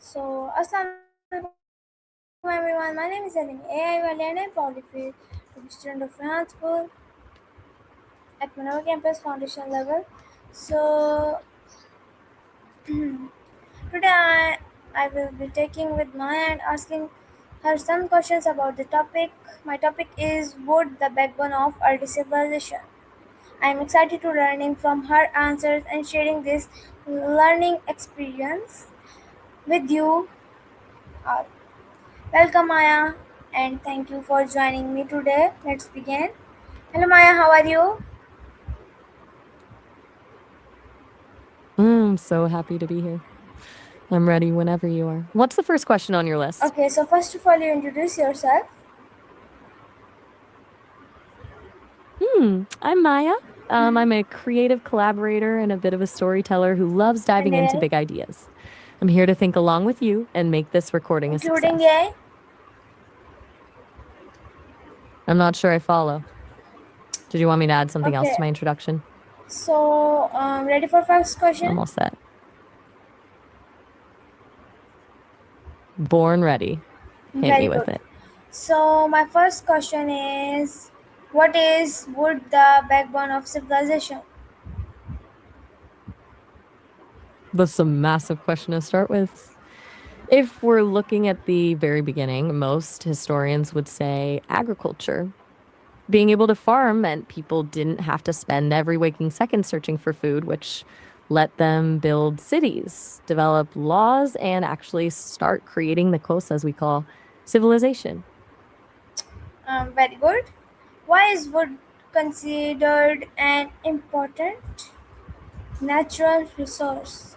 Assalamualaikum everyone. My name is Hareemaiwali and I'm proudly free to be student of Rehan School at Manor Campus Foundation level. So today I will be taking with Maya and asking her some questions about the topic. My topic is wood, the backbone of early civilization. I am excited to learning from her answers and sharing this learning experience with you all. Welcome, Maya, and thank you for joining me today. Let's begin. Hello, Maya, how are you? So happy to be here. I'm ready whenever you are. What's the first question on your list? Okay, so first of all, you introduce yourself, I'm Maya. I'm a creative collaborator and a bit of a storyteller who loves and diving into AI, big ideas. I'm here to think along with you and make this recording a including success. AI. I'm not sure I follow. Did you want me to add something else Okay, to my introduction? so ready for first question? I'm all set. Born ready. Hit Very me with good. it. So my first question is, what is wood the backbone of civilization? That's a massive question to start with. If we're looking at the very beginning, most historians would say agriculture. Being able to farm meant people didn't have to spend every waking second searching for food, which let them build cities, develop laws, and actually start creating the kosas we call civilization. Very good. Why is wood considered an important natural resource?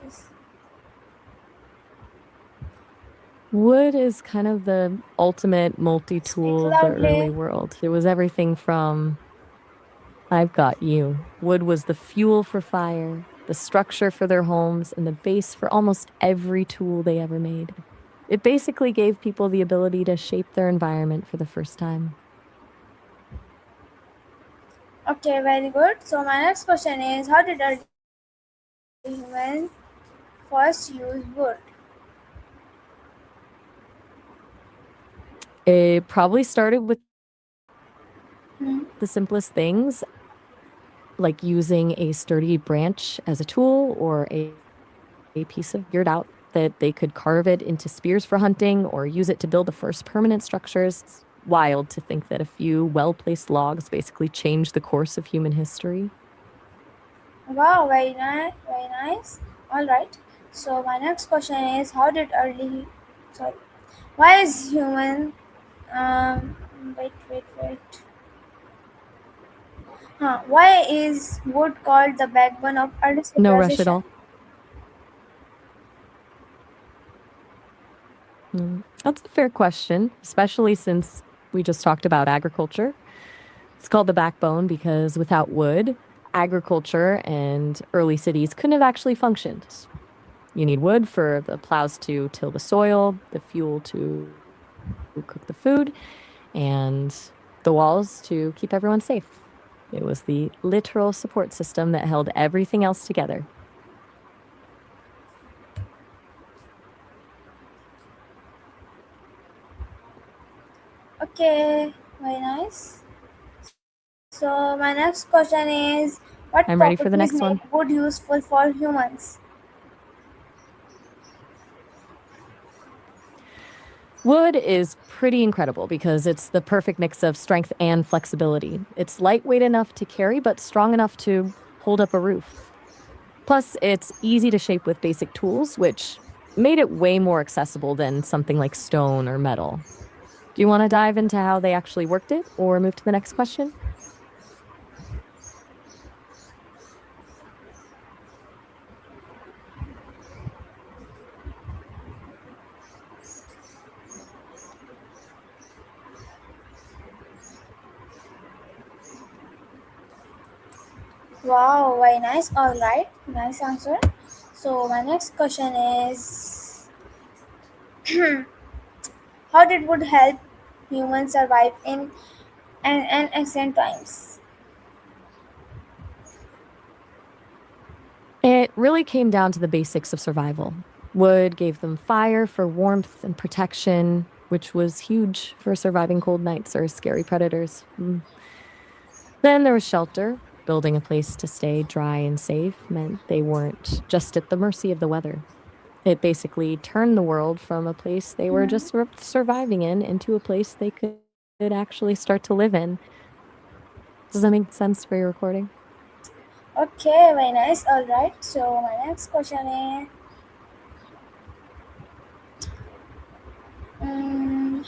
Wood is kind of the ultimate multi Speak tool of the early loudly. world. It was everything from I've got you. Wood was the fuel for fire, the structure for their homes, and the base for almost every tool they ever made. It basically gave people the ability to shape their environment for the first time. Okay, very good. So my next question is, how did early humans first use wood? It probably started with Hmm. the simplest things, like using a sturdy branch as a tool or a piece of geared out that they could carve it into spears for hunting or use it to build the first permanent structures. It's wild to think that a few well placed logs basically changed the course of human history. Wow, very nice, very nice. All right. So my next question is, sorry, why is human, um, wait. Why is wood called the backbone of early No rush at civilization? all. That's a fair question, especially since we just talked about agriculture. It's called the backbone because without wood, agriculture and early cities couldn't have actually functioned. You need wood for the plows to till the soil, the fuel to cook the food, and the walls to keep everyone safe. It was the literal support system that held everything else together. Okay, very nice. So my next question is, what I'm ready for the properties next make one. wood useful for humans? Wood is pretty incredible because it's the perfect mix of strength and flexibility. It's lightweight enough to carry, but strong enough to hold up a roof. Plus, it's easy to shape with basic tools, which made it way more accessible than something like stone or metal. Do you want to dive into how they actually worked it or move to the next question? Wow, very nice. All right, nice answer. So my next question is, how did wood help humans survive in an ancient times? It really came down to the basics of survival. Wood gave them fire for warmth and protection, which was huge for surviving cold nights or scary predators. Then there was shelter. Building a place to stay dry and safe meant they weren't just at the mercy of the weather. It basically turned the world from a place they were just surviving in into a place they could actually start to live in. Does that make sense for your recording? Okay, very nice. All right. So my next question is,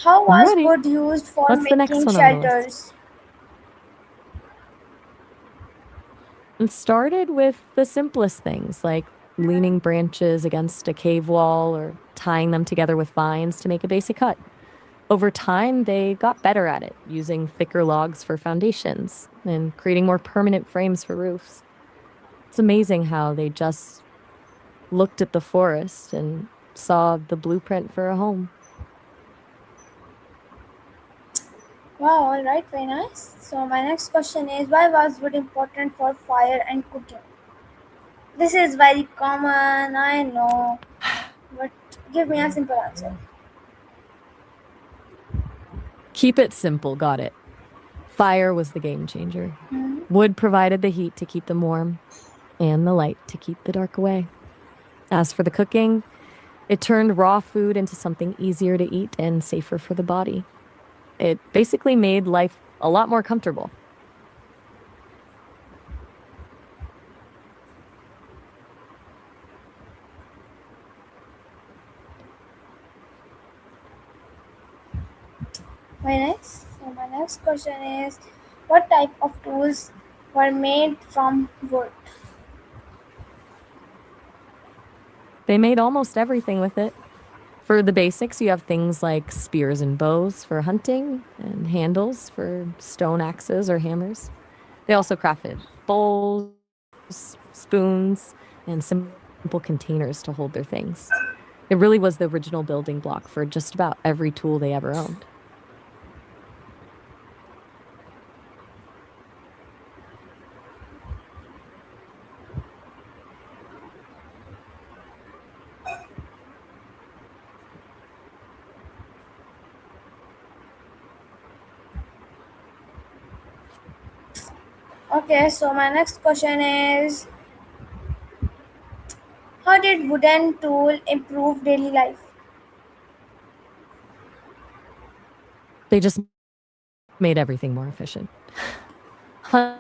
how I'm was ready. wood used for What's the next making one on the list? shelters? It started with the simplest things like leaning branches against a cave wall or tying them together with vines to make a basic hut. Over time, they got better at it, using thicker logs for foundations and creating more permanent frames for roofs. It's amazing how they just looked at the forest and saw the blueprint for a home. Wow, all right, very nice. So my next question is, why was wood important for fire and cooking? This is very common, I know, but give me a simple answer. Keep it simple, got it. Fire was the game changer. Hmm. Wood provided the heat to keep them warm and the light to keep the dark away. As for the cooking, it turned raw food into something easier to eat and safer for the body. It basically made life a lot more comfortable. Very nice. So my next question is, what type of tools were made from wood? They made almost everything with it. For the basics, you have things like spears and bows for hunting and handles for stone axes or hammers. They also crafted bowls, spoons, and simple containers to hold their things. It really was the original building block for just about every tool they ever owned. Okay, so my next question is, how did wooden tool improve daily life? They just made everything more efficient. Okay.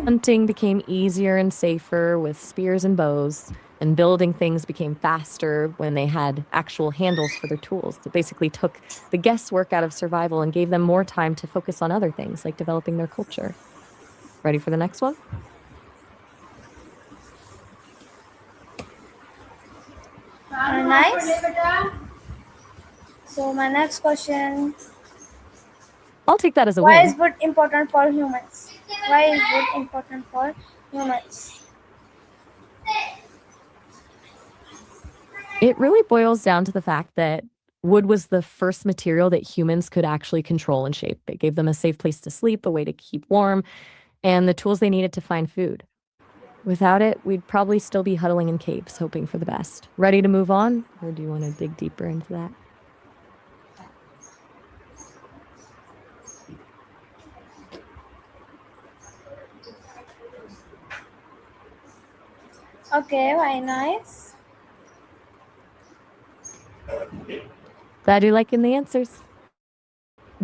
Hunting became easier and safer with spears and bows, and building things became faster when they had actual handles for their tools. It basically took the guesswork out of survival and gave them more time to focus on other things like developing their culture. Ready for the next one? Nice. So my next question, I'll take that as a why is win. wood important for humans? Why is wood important for humans? It really boils down to the fact that wood was the first material that humans could actually control and shape. It gave them a safe place to sleep, a way to keep warm, and the tools they needed to find food. Without it, we'd probably still be huddling in caves, hoping for the best. Ready to move on? Or do you want to dig deeper into that? Okay, very nice. Glad you're liking the answers.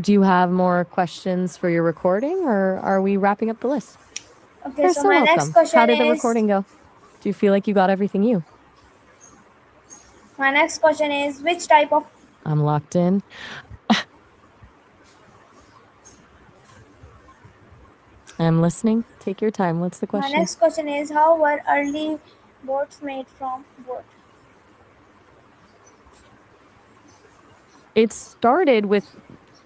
Do you have more questions for your recording, or are we wrapping up the list? Okay, You're so so my next welcome. How question did the is, recording go? Do you feel like you got everything you? which type of I'm locked in. I'm listening. Take your time. What's the My question? next question is, how were early boats made from wood? It started with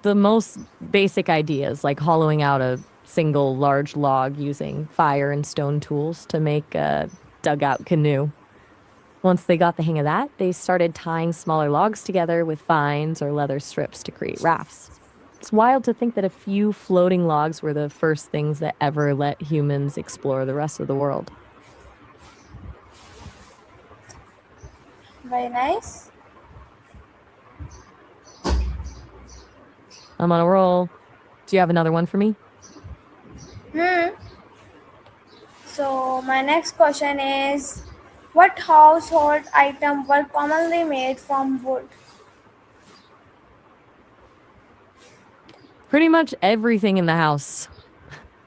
the most basic ideas, like hollowing out a single large log using fire and stone tools to make a dugout canoe. Once they got the hang of that, they started tying smaller logs together with vines or leather strips to create rafts. It's wild to think that a few floating logs were the first things that ever let humans explore the rest of the world. Very nice. I'm on a roll. Do you have another one for me? Hmm. So my next question is, what household item were commonly made from wood? Pretty much everything in the house.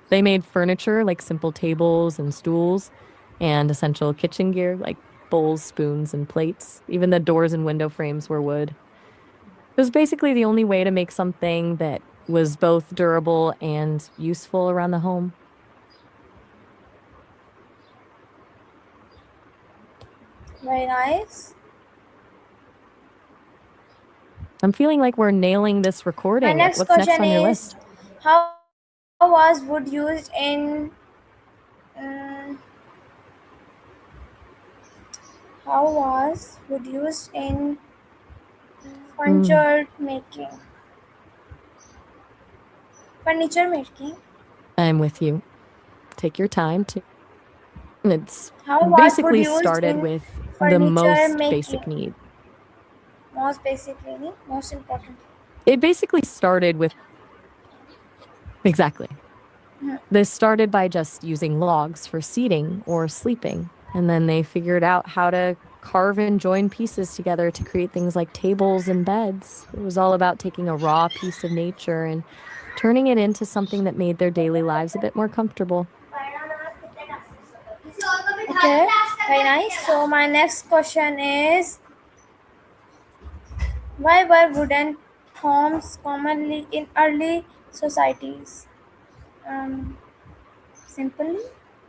They made furniture like simple tables and stools and essential kitchen gear like bowls, spoons, and plates. Even the doors and window frames were wood. It was basically the only way to make something that was both durable and useful around the home. Very nice. I'm feeling like we're nailing this My recording. next What's next question on your is, list? how was wood used in um, how was wood used in Mm, furniture making? Furniture making. I'm with you. Take your time to. It's How was wood basically used started in with the furniture most making? basic need. Most basically, most important. It basically started with exactly. This started by just using logs for seating or sleeping, and then they figured out how to carve and join pieces together to create things like tables and beds. It was all about taking a raw piece of nature and turning it into something that made their daily lives a bit more comfortable. Okay, very nice. So my next question is, why were wooden homes commonly in early societies? Um, Simply,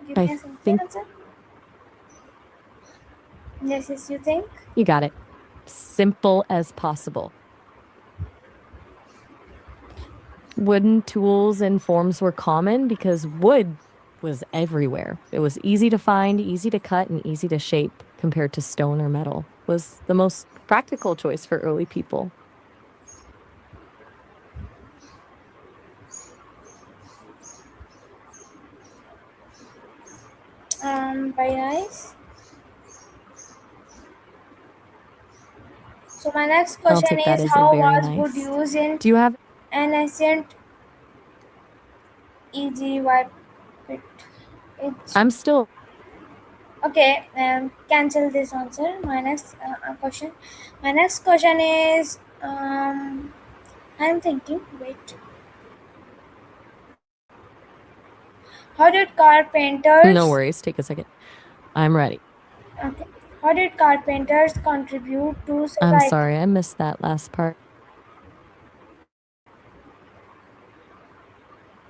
give I me a simple think answer. Yes, yes, you think? you got it. Simple as possible. Wooden tools and forms were common because wood was everywhere. It was easy to find, easy to cut, and easy to shape compared to stone or metal. Was the most practical choice for early people. Very nice. So my next I'll question take that is, as a how very was wood nice. used in Do you have ancient Egypt? It I'm still Okay, cancel this answer. My next question. My next question is, I'm thinking. Wait, how did no carpenters? worries, take a second. I'm ready. Okay, how did carpenters contribute to I'm society? sorry, I missed that last part.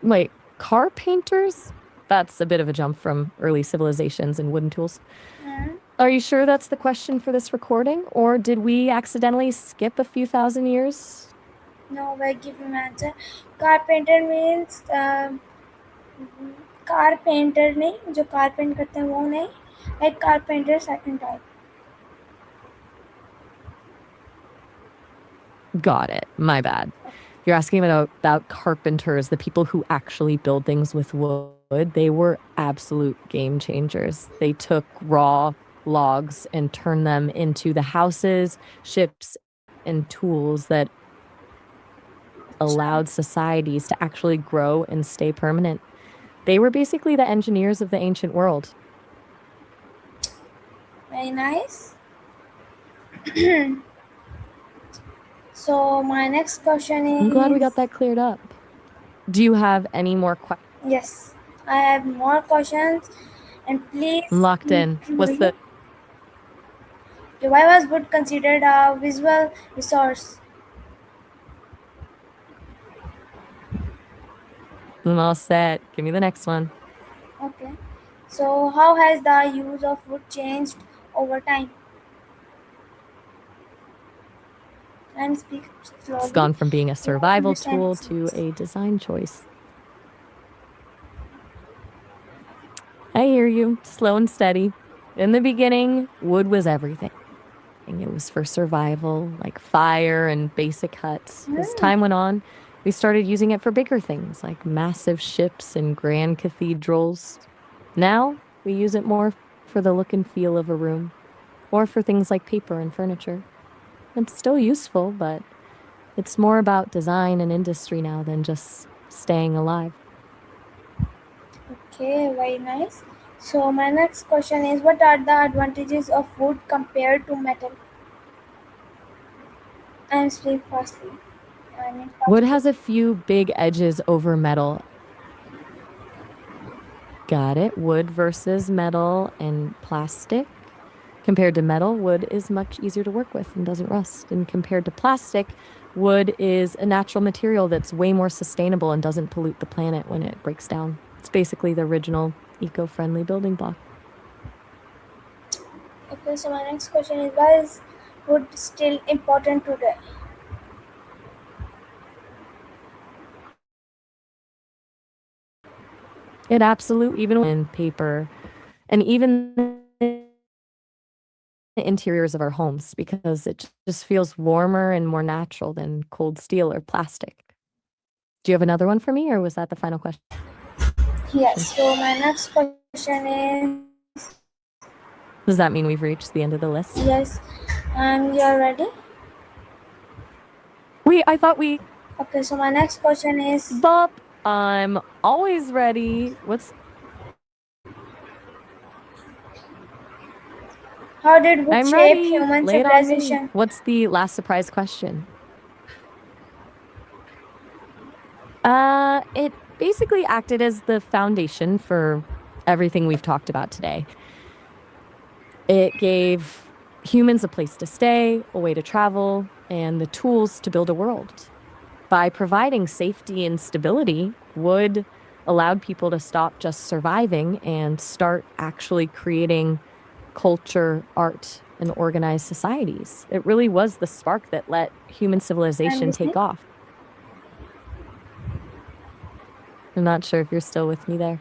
Wait, car painters? That's a bit of a jump from early civilizations and wooden tools. Hmm? Are you sure that's the question for this recording? Or did we accidentally skip a few thousand years? No, I give you an answer. Carpenter means carpenter नहीं जो कारपेंट करते हैं वो नहीं like carpenter second type. Got it. My bad. You're asking about carpenters, the people who actually build things with wood. They were absolute game changers. They took raw logs and turned them into the houses, ships, and tools that अच्छा, allowed societies to actually grow and stay permanent. They were basically the engineers of the ancient world. very nice. So my next question I'm glad we is, got that cleared up. Do you have any more questions? yes, I have more questions, and I'm please, locked in. What's okay, the why was wood considered a visual resource? I'm all set. Give me the next one. Okay, so how has the use of wood changed over time? And speak It's slowly gone from being a to survival understand tool its to use. a design choice. I hear you, slow and steady. In the beginning, wood was everything. It was for survival, like fire and basic huts. As Hmm. time went on, we started using it for bigger things like massive ships and grand cathedrals. Now, we use it more for the look and feel of a room. or for things like paper and furniture. It's still useful, but it's more about design and industry now than just staying alive. Okay, very nice. So my next question is, what are the advantages of wood compared to metal? And speak fastly. I mean Wood fastly. has a few big edges over metal. Got it. Wood versus metal and plastic. Compared to metal, wood is much easier to work with and doesn't rust. And compared to plastic, wood is a natural material that's way more sustainable and doesn't pollute the planet when it breaks down. It's basically the original eco friendly building block. Okay, so my next question is, why is wood still important today? It absolutely, even in paper and even the interiors of our homes, because it just feels warmer and more natural than cold steel or plastic. Do you have another one for me, or was that the final question? Yes, so my next question is, Does that mean we've reached the end of the list? yes, you're ready? Wait, I thought we. Okay, so my next question is, Bup. I'm always ready. What's. how did wood I'm shape ready. human Lay it on me. civilization? What's the last surprise question? It basically acted as the foundation for everything we've talked about today. It gave humans a place to stay, a way to travel, and the tools to build a world. By providing safety and stability, wood allowed people to stop just surviving and start actually creating culture, art, and organized societies. It really was the spark that let human I'm civilization listening. take off. I'm not sure if you're still with me there.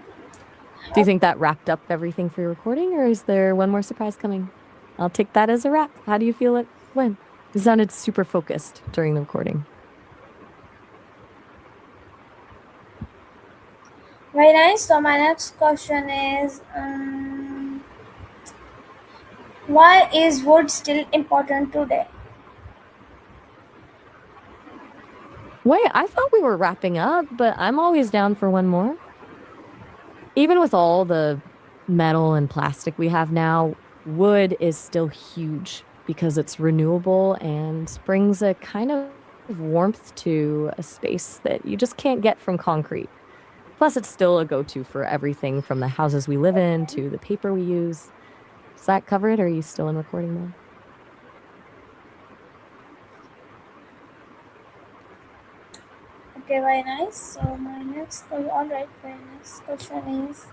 Do you think that wrapped up everything for your recording, or is there one more surprise coming? I'll take that as a wrap. How do you feel it went? You sounded super focused during the recording. Very nice. So my next question is, why is wood still important today? Wait, I thought we were wrapping up, but I'm always down for one more. Even with all the metal and plastic we have now, wood is still huge because it's renewable and brings a kind of warmth to a space that you just can't get from concrete. Plus, it's still a go to for everything from the houses we live in Okay. to the paper we use. Does that cover it, or are you still in recording mode? Okay, very nice. So my next question, all right, my next question is,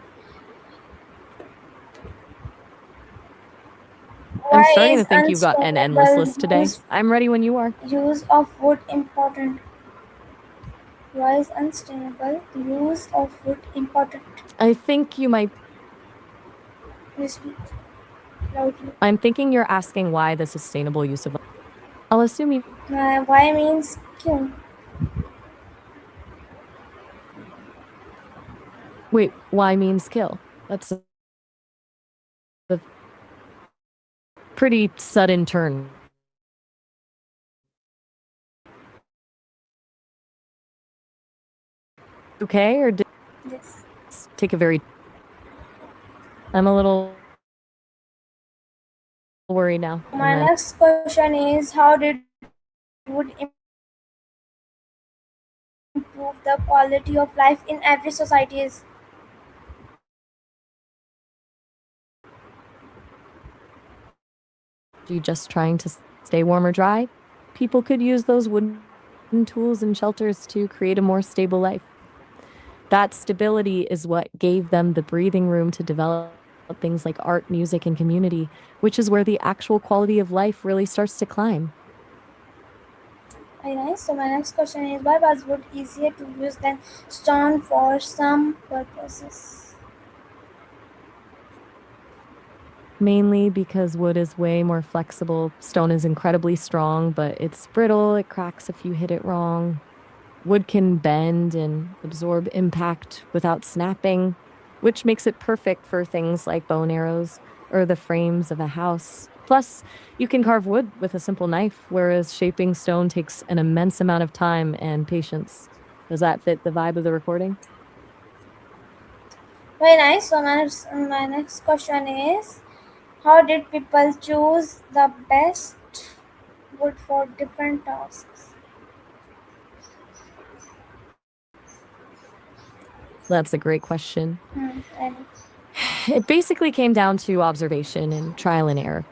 I'm why starting to is think you've got an endless unsustainable list today. I'm ready when you are. use of wood important? Why is unsustainable use of wood important? I think you might. Please speak loudly. I'm thinking you're asking why the sustainable use of. I'll assume you. Why means क्यों? Wait, why means kill? That's a pretty sudden turn. Okay, or did Yes. this take a very. I'm a little worried now. And My then next question is, how did wood improve the quality of life in every societies? you just trying to stay warm or dry? People could use those wooden tools and shelters to create a more stable life. That stability is what gave them the breathing room to develop things like art, music, and community, which is where the actual quality of life really starts to climb. Very nice. So my next question is, why was wood easier to use than stone for some purposes? Mainly because wood is way more flexible. Stone is incredibly strong, but it's brittle, it cracks if you hit it wrong. Wood can bend and absorb impact without snapping, which makes it perfect for things like bow and arrows or the frames of a house. Plus, you can carve wood with a simple knife, whereas shaping stone takes an immense amount of time and patience. Does that fit the vibe of the recording? Very nice. So my next question is, how did people choose the best wood for different tasks? That's a great question. And It basically came down to observation and trial and error.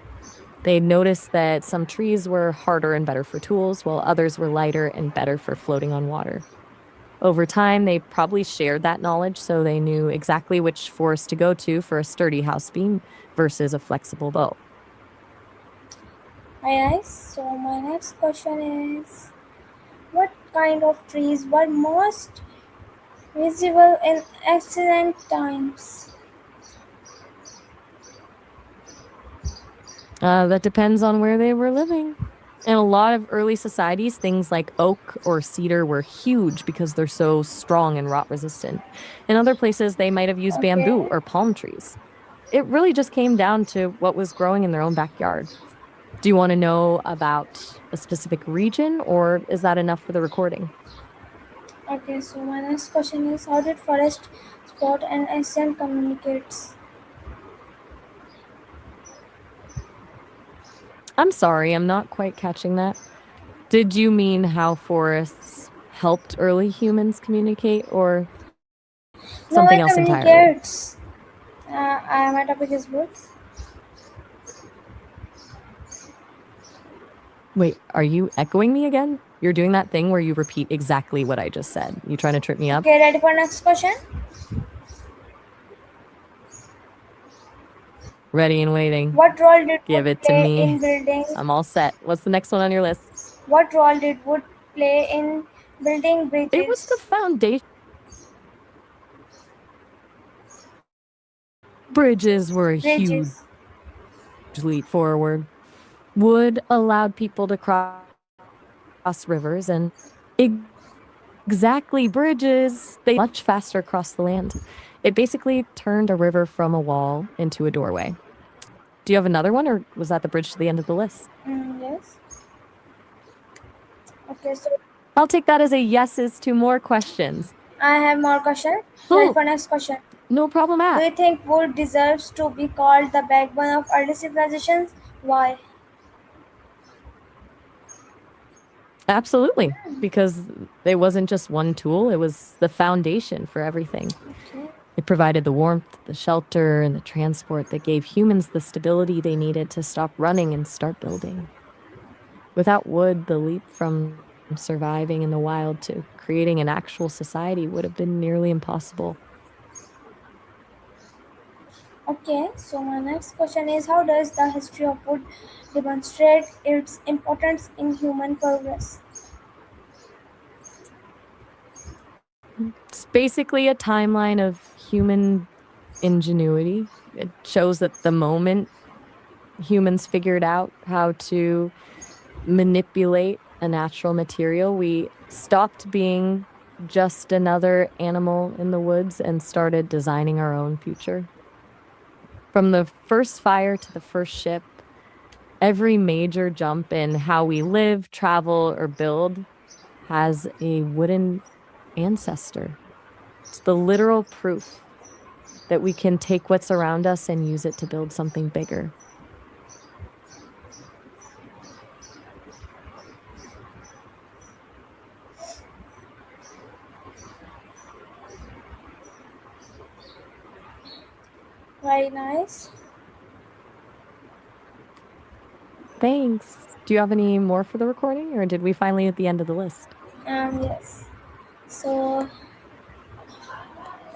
They noticed that some trees were harder and better for tools, while others were lighter and better for floating on water. Over time, they probably shared that knowledge so they knew exactly which forest to go to for a sturdy house beam versus a flexible bow. very nice. So my next question is, what kind of trees were most visible in ancient times? That depends on where they were living. In a lot of early societies, things like oak or cedar were huge because they're so strong and rot resistant. In other places, they might have used bamboo Okay. or palm trees. It really just came down to what was growing in their own backyard. Do you want to know about a specific region, or is that enough for the recording? Okay, so my next question is, how did forest spot and ancient communicates? I'm sorry, I'm not quite catching that. Did you mean how forests helped early humans communicate, or No something one else entirely? communicates. My topic is wood. Wait, are you echoing me again? You're doing that thing where you repeat exactly what I just said. You trying to trip me up? Okay, ready for next question? Ready and waiting. What role did wood Give it to play me. in building? I'm all set. What's the next one on your list? What role did wood play in building It was the bridges? foundation. Bridges were a huge Bridges. leap forward. Wood allowed people to cross rivers, and exactly bridges, they much faster across the land. It basically turned a river from a wall into a doorway. Do you have another one, or was that the bridge to the end of the list? Yes. Okay, so I'll take that as a yeses to more questions. I have more question. Ready Oh, for next question? no problem Do at. you think wood deserves to be called the backbone of early civilizations? Why? Absolutely. Because it wasn't just one tool, it was the foundation for everything. Okay. It provided the warmth, the shelter, and the transport that gave humans the stability they needed to stop running and start building. Without wood, the leap from surviving in the wild to creating an actual society would have been nearly impossible. Okay, so my next question is, how does the history of wood demonstrate its importance in human progress? It's basically a timeline of human ingenuity. It shows that the moment humans figured out how to manipulate a natural material, we stopped being just another animal in the woods and started designing our own future. From the first fire to the first ship, every major jump in how we live, travel, or build has a wooden ancestor. It's the literal proof that we can take what's around us and use it to build something bigger. Very nice. Thanks. Do you have any more for the recording, or did we finally at the end of the list? Yes. So,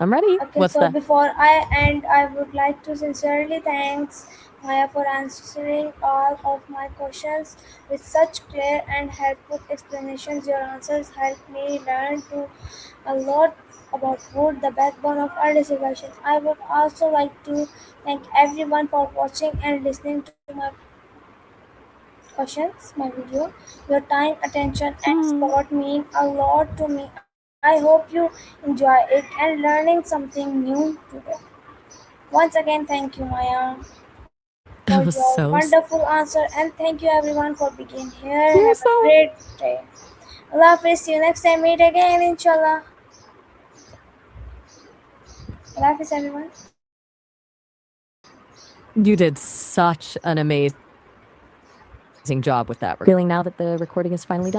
I'm ready. okay, What's so the before I end, I would like to sincerely thanks Maya for answering all of my questions with such clear and helpful explanations. Your answers helped me learn to a lot about wood, the backbone of early civilizations. I would also like to thank everyone for watching and listening to my questions, my video. Your time, attention, and hmm? support mean a lot to me. I hope you enjoy it and learning something new today. Once again, thank you, Maya. for It was your so. wonderful answer, and thank you everyone for being here. You're Have a so. great day. Allah Hafiz. See you next time. Meet again, inshallah. Allah Hafiz, everyone. You did such an amazing job with that. Feeling now that the recording is finally done.